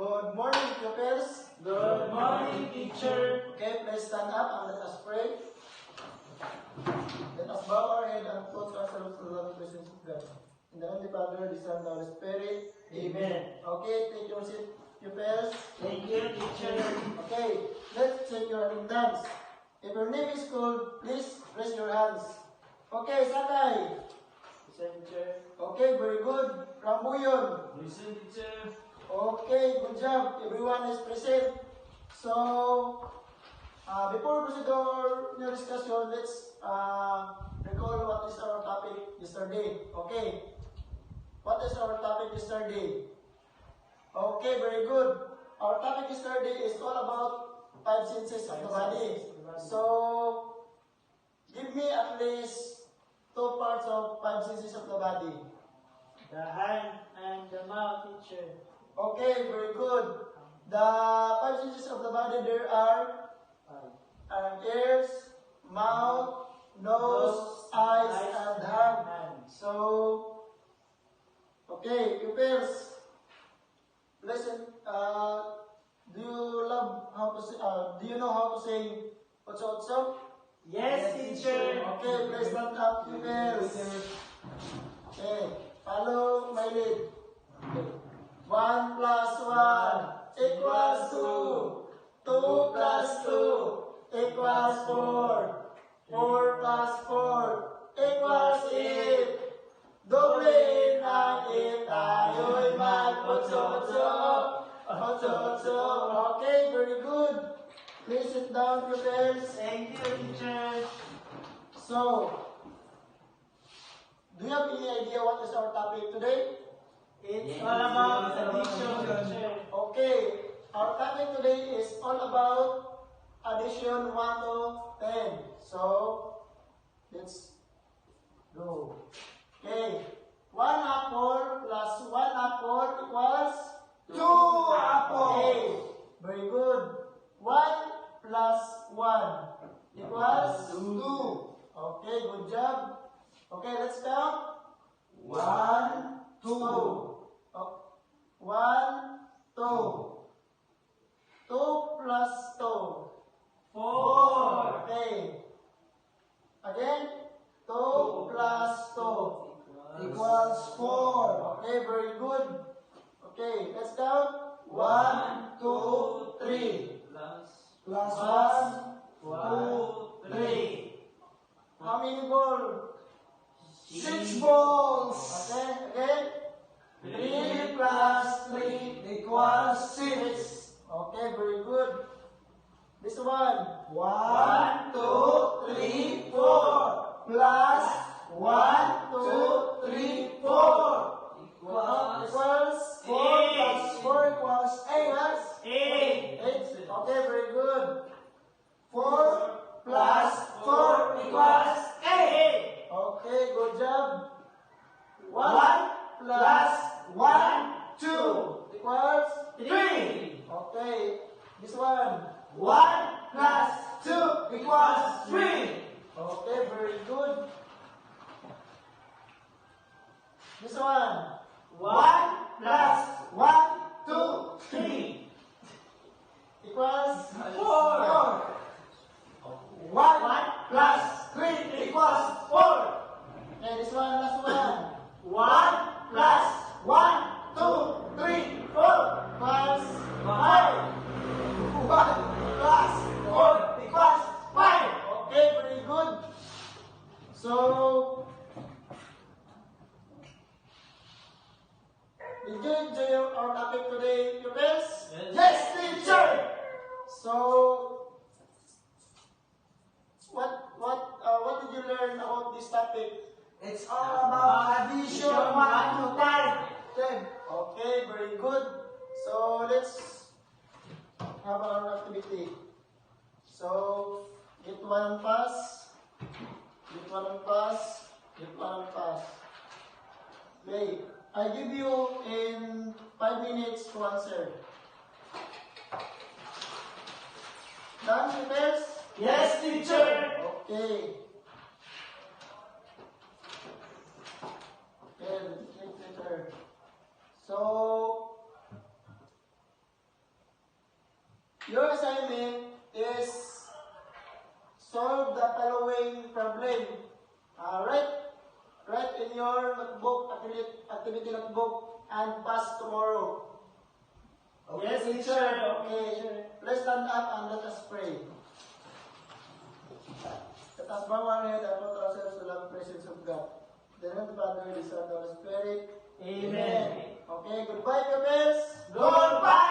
Good morning, pupils. Good morning, teacher. Okay, please stand up and let us pray. Let us bow our head and put ourselves to the loving presence of God. In the name of the Father, the Son, and the Holy Spirit. Amen. Okay, take your seat, pupils. Thank you, teacher. Okay, let's check your attendance. If your name is called, please raise your hands. Okay, Sakay. Present, teacher. Okay, very good. Rambuyon. Present, teacher. Okay, good job. Everyone is present. So, before we proceed to our new discussion, let's recall what is our topic yesterday. Okay. What is our topic yesterday? Okay, very good. Our topic yesterday is all about 5 senses of the body. So, give me at least 2 parts of 5 senses of the body. The hand and the mouth, teacher. Okay, very good. The 5 senses of the body, there are ears, mouth, nose, eyes, and hand. So, okay, pupils, listen. Do you love how to say? Do you know how to say otso otso? Yes, teacher. Okay, please stand up, pupils. Okay, follow my lead. 1 plus 1 equals 2. 2 plus 2 equals 4. 4 plus 4 equals 8. Doblein ang 8, tayo'y mag-otso-otso. Otso-otso. Okay, very good. Please sit down, pupils. Thank you, teacher. So, do you have any idea what is our topic today? It's all about addition, teacher. Okay, our topic today is all about addition 1 to 10. So, let's go. Okay, 1 apple plus 1 apple equals 2 apples. Okay, very good. 1 plus 1 equals 2. Okay, good job. Okay, let's count. 1, 2. 1, 2. 2 plus 2. 4. Okay. Again. 2 plus 2 equals 4. Okay, very good. Okay, let's count. 1, 2, 3. Plus 1, 2, 3. How many balls? 6 balls. Okay, again. 3 plus 3 equals 6. Okay, very good. This one. 1, 2, 3, 4. Plus 1, 2, 3, 4. Equals 4 plus 4 equals 8. 8. Okay, very good. 4 plus 4 equals 8. Okay, good job. 1 plus 1, 2 equals 3. Okay, this one. 1 plus 2 equals 3. Okay, very good. This one. 1 plus 1, 2, 3 equals 4. 1 plus 3 equals 4. Okay, this one, last one. 1 plus 1, 2, 3, 4 equals 5. 1 plus 4 equals 5. Okay, very good. So, did you enjoy our topic today, pupils? Yes, teacher! So, what did you learn about this topic? It's all about addition 1 to 10. Okay, very good. So, let's have our activity. So, get 1 pass. Get 1 pass. Get 1 pass. Okay. I give you in 5 minutes to answer. Done, pupils? Yes, teacher. Okay. Okay, let's take later. So, solve the following problem. Write in your notebook, activity notebook, and pass tomorrow. Yes, teacher. teacher. Okay. Let's stand up and let us pray. Let us bow our head and put ourselves to the presence of God. In the name of the Father, the Son, and the Holy Spirit. Amen. Okay, goodbye, pupils. Goodbye!